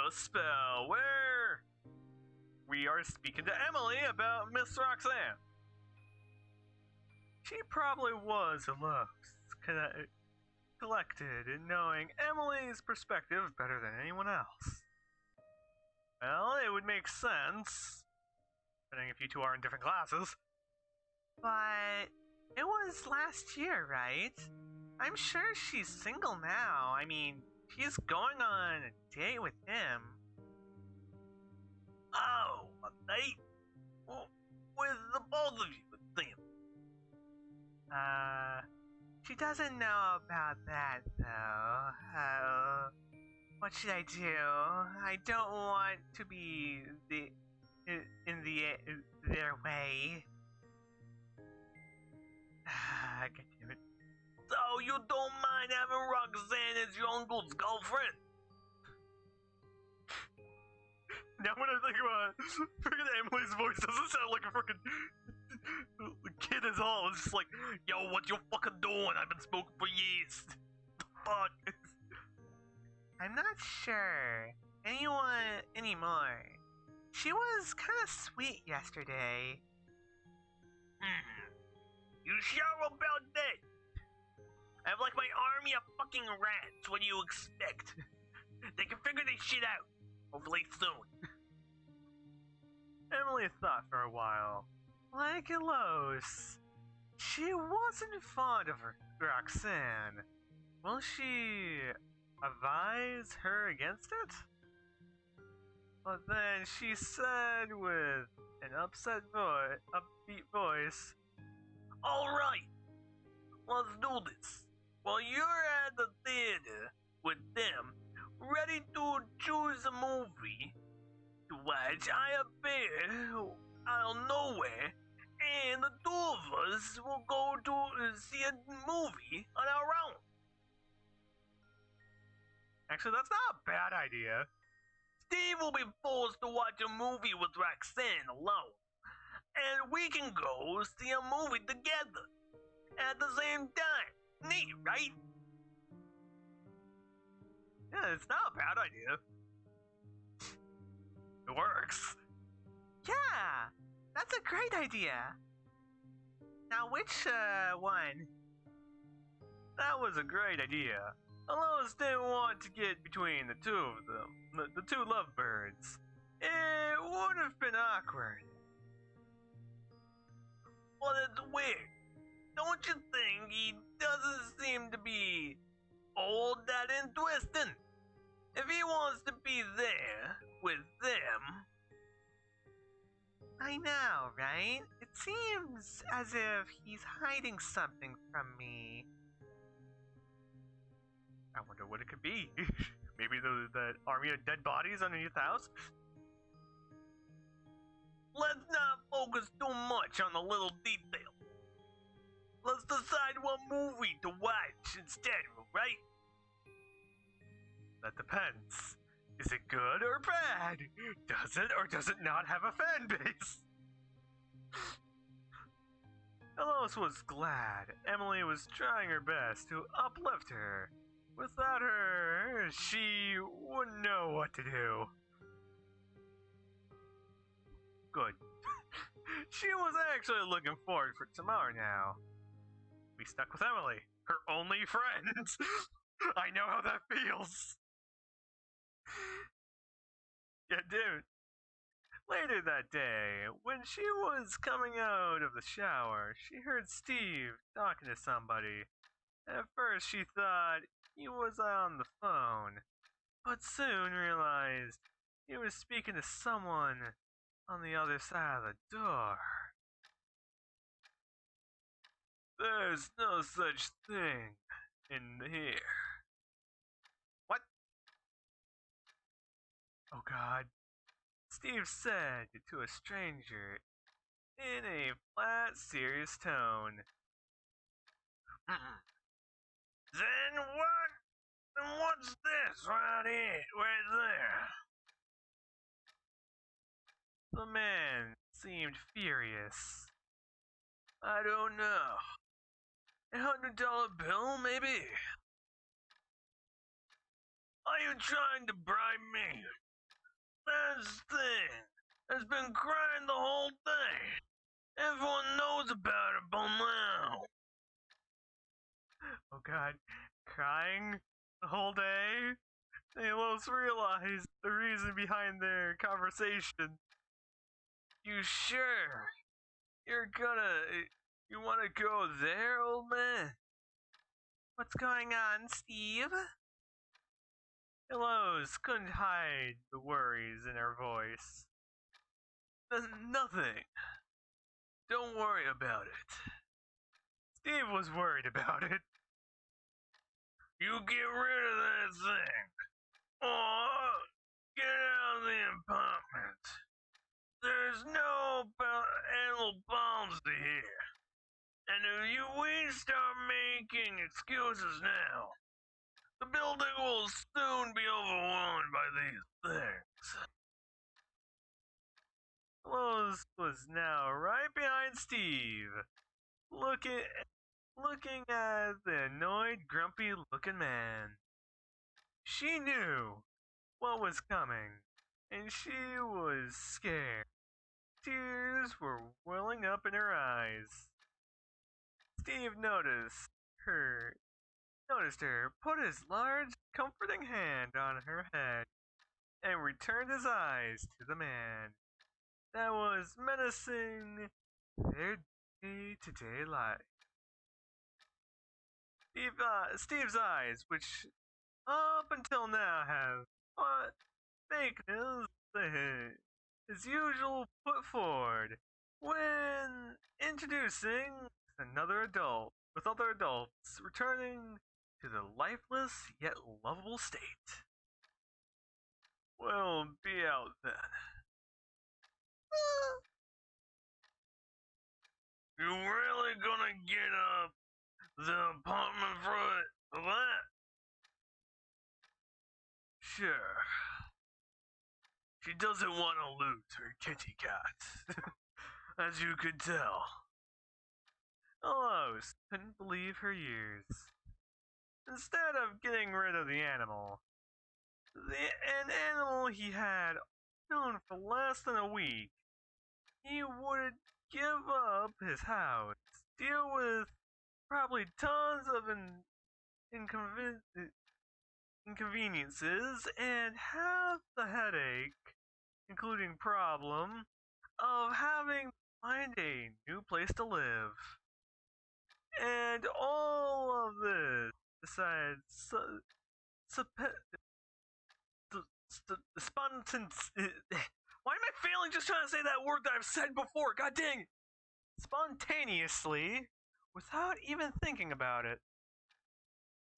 a spell where we are speaking to Emily about Miss Roxanne. She probably was the most collected in knowing Emily's perspective better than anyone else. Well, it would make sense, depending if you two are in different classes. But it was last year, right? I'm sure she's single now. I mean, she's going on a date with him. Oh, a date? Well, with the both of you, then. She doesn't know about that, though. What should I do? I don't want to be in their way. God damn it. So you don't mind having Roxanne as your uncle's girlfriend? Now when I think about it, freaking Emily's voice doesn't sound like a freaking kid at all. It's just like, Yo, what you fucking doing? I've been smoking for years. The fuck? I'm not sure anyone anymore. She was kind of sweet yesterday. You sure about that? I have like my army of fucking rats. What do you expect? They can figure this shit out. Hopefully soon. Emily thought for a while. Like Elos, she wasn't fond of Roxanne. Will she advise her against it? But then she said with an upbeat voice, Alright, let's do this. While you're at the theater with them, ready to choose a movie to watch, I appear out of nowhere, and the two of us will go to see a movie on our own. actually, that's not a bad idea. Steve will be forced to watch a movie with Roxanne alone, and we can go see a movie together at the same time. Neat, right? Yeah, it's not a bad idea. It works. Yeah, that's a great idea. Now, which one? That was a great idea. Lois didn't want to get between the two of them, the two lovebirds. It would have been awkward. Well, it's weird. Don't you think he doesn't seem to be all that interesting? If he wants to be there with them. I know, right? It seems as if he's hiding something from me. I wonder what it could be. Maybe the army of dead bodies underneath the house? Let's not focus too much on the little details. Let's decide what movie to watch instead, right? That depends. Is it good or bad? Does it or does it not have a fan base? Elos was glad Emily was trying her best to uplift her. Without her, she wouldn't know what to do. Good. She was actually looking forward for tomorrow now. Be stuck with Emily, her only friend. I know how that feels. Yeah, dude. Later that day, when she was coming out of the shower, she heard Steve talking to somebody. At first, she thought he was on the phone, but soon realized he was speaking to someone on the other side of the door. There's no such thing in here. What? Oh God. Steve said to a stranger in a flat, serious tone. Then what? And what's this right here, right there? The man seemed furious. I don't know. $100 bill, maybe? Are you trying to bribe me? That's the thing. Has been crying the whole day. Everyone knows about it by now. Oh god, crying the whole day? They almost realized the reason behind their conversation. You sure? You wanna go there, old man? What's going on, Steve? Eloise couldn't hide the worries in her voice. Nothing. Don't worry about it. Steve was worried about it. You get rid of that thing. Or get out of the apartment. There's no animal policy here. And if we start making excuses now, the building will soon be overwhelmed by these things. Eloise was now right behind Steve, looking at the annoyed, grumpy-looking man. She knew what was coming, and she was scared. Tears were welling up in her eyes. Steve noticed her put his large, comforting hand on her head and returned his eyes to the man that was menacing their day-to-day life. Steve's eyes, which up until now have fought fakeness, his usual put forward when introducing another adult with other adults returning to the lifeless yet lovable state. We'll be out then. You really gonna get up the apartment for that? Sure. She doesn't want to lose her kitty cat, as you could tell. Eloise couldn't believe her ears. Instead of getting rid of the animal, an animal he had known for less than a week, he would give up his house, deal with probably tons of inconveniences, and have the headache, including problem, of having to find a new place to live. And all of this besides spontaneous. Why am I failing just trying to say that word that I've said before? God dang it! Spontaneously, without even thinking about it.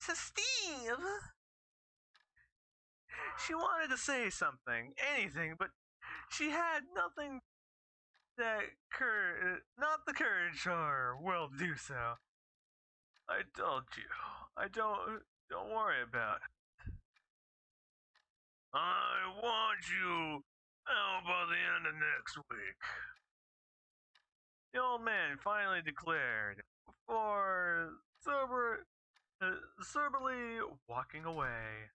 So, Steve! She wanted to say something, anything, but she had nothing not the courage or will to do so. I told you. Don't worry about it. I want you out by the end of next week. The old man finally declared, before soberly walking away.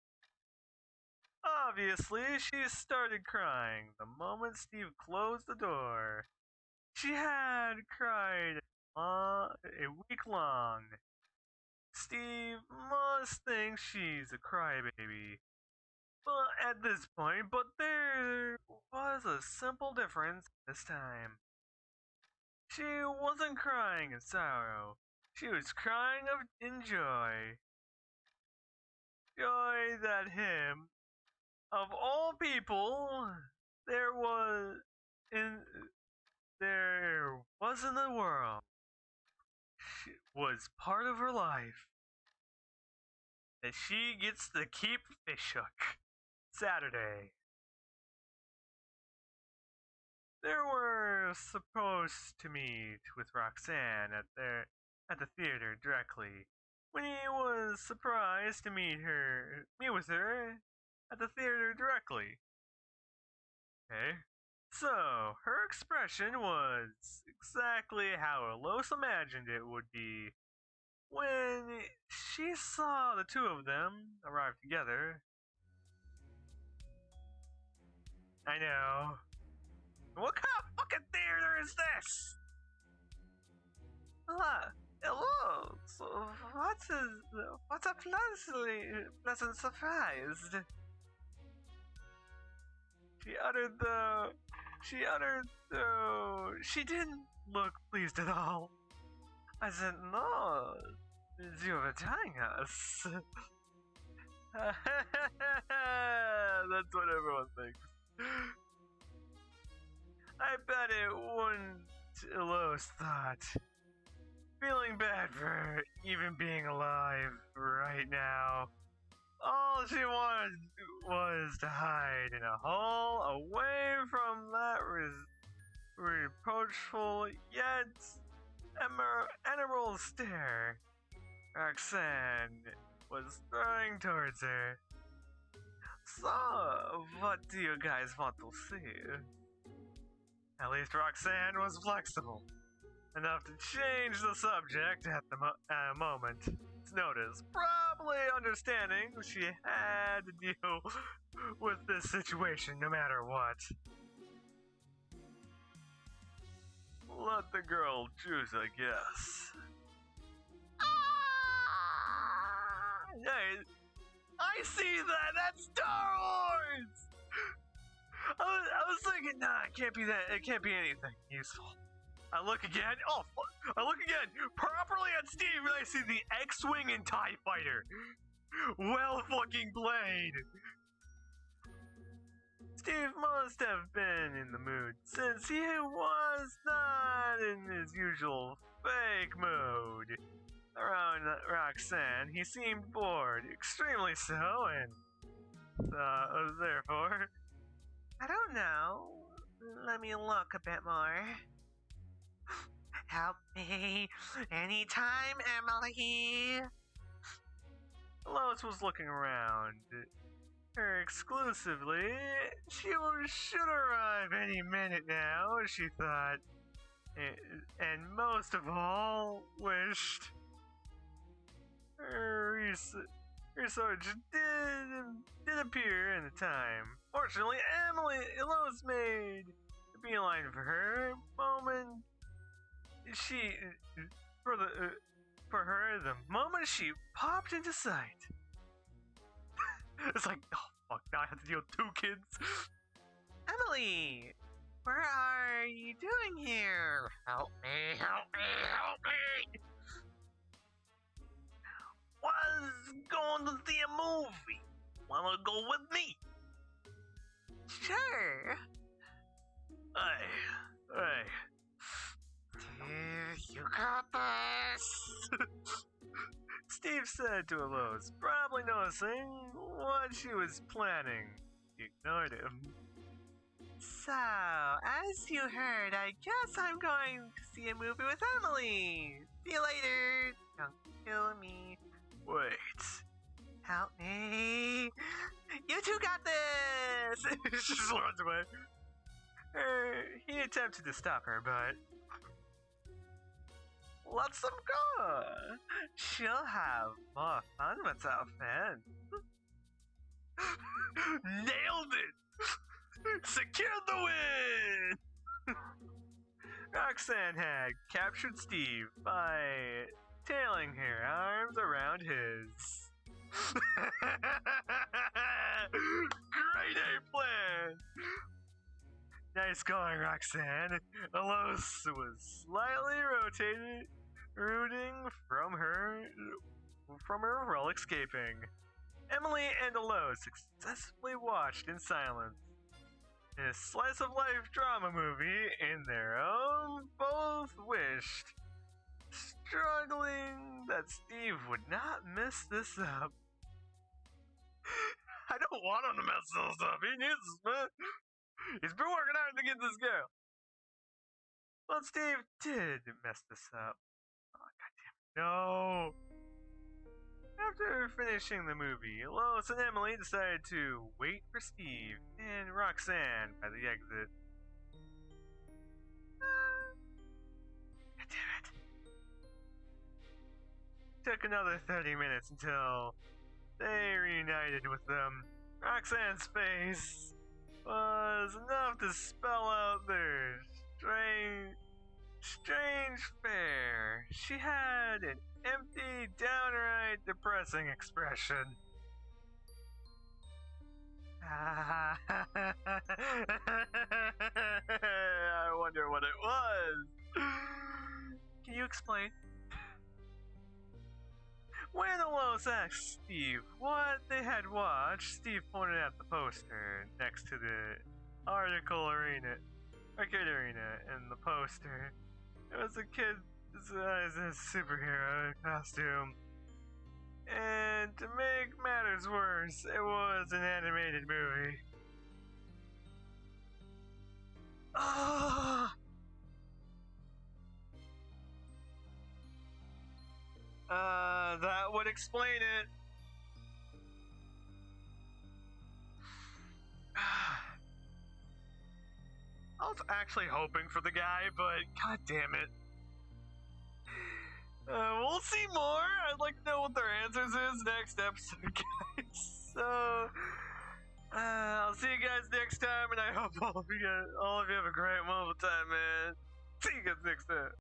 Obviously, she started crying the moment Steve closed the door. She had cried a week long. Steve must think she's a crybaby. At this point, but there was a simple difference this time. She wasn't crying in sorrow. She was crying in joy. Joy that him, of all people, there was in the world, was part of her life that she gets to keep Fishhook Saturday. They were supposed to meet with Roxanne at the theater directly, when he was surprised to meet with her at the theater directly. Okay, so her expression was exactly how Eloise imagined it would be when she saw the two of them arrive together. I know. What kind of fucking theater is this? Hello. So what's a pleasant surprise? She didn't look pleased at all. I said, no, you were telling us. That's what everyone thinks. I bet it wouldn't, Lois thought. Feeling bad for even being alive right now. All she wanted was to hide in a hole away from that reproachful yet emerald stare Roxanne was throwing towards her. So, what do you guys want to see? At least Roxanne was flexible enough to change the subject at the moment's notice, probably understanding she had to deal with this situation no matter what. Let the girl choose, I guess. Hey, I see that! That's Star Wars! I was thinking, nah, it can't be that. It can't be anything useful. I look again. Oh, I look again. Properly at Steve, and I see the X-Wing and TIE Fighter. Well fucking played. Steve must have been in the mood, since he was not in his usual fake mood. Around Roxanne, he seemed bored, extremely so, and therefore, I don't know. Let me look a bit more. Help me anytime, Emily. Lois was looking around her exclusively. She should arrive any minute now, she thought, and most of all, wished her research did appear in the time. Fortunately, Lois made a beeline for her moment. The moment she popped into sight. It's like, oh fuck, now I have to deal with 2 kids. Emily, what are you doing here? Help me. Was going to see a movie. Wanna go with me? Sure. Hey. Steve, you got this. Steve said to Lois, probably noticing what she was planning. He ignored him. So, as you heard, I guess I'm going to see a movie with Emily. See you later. Don't kill me. Wait. Help me. You two got this. She just runs away. He attempted to stop her, but let them go. She'll have more fun with our friends. Nailed it! Secured the win! Roxanne had captured Steve by tailing her arms around his. Great A plan! Nice going, Roxanne. Lois was slightly rooting from her while escaping. Emily and Lois successfully watched in silence a slice of life drama movie in their own. Both wished, struggling, that Steve would not mess this up. I don't want him to mess this up. He needs this, man. He's been working hard to get this girl. But Steve did mess this up. Oh, goddamn. No. After finishing the movie, Lois and Emily decided to wait for Steve and Roxanne by the exit. God damn it. Took another 30 minutes until they reunited with them. Roxanne's face was enough to spell out their strange fare. She had an empty, downright depressing expression. I wonder what it was. Can you explain? When Lois asked Steve what they had watched, Steve pointed at the poster next to the arcade arena in the poster. It was a kid disguised as a superhero costume. And to make matters worse, it was an animated movie. Ah! That would explain it. I was actually hoping for the guy, but god damn it. We'll see more. I'd like to know what their answers is next episode, guys. So, I'll see you guys next time, and I hope all of you have a great mobile time, man. See you guys next time.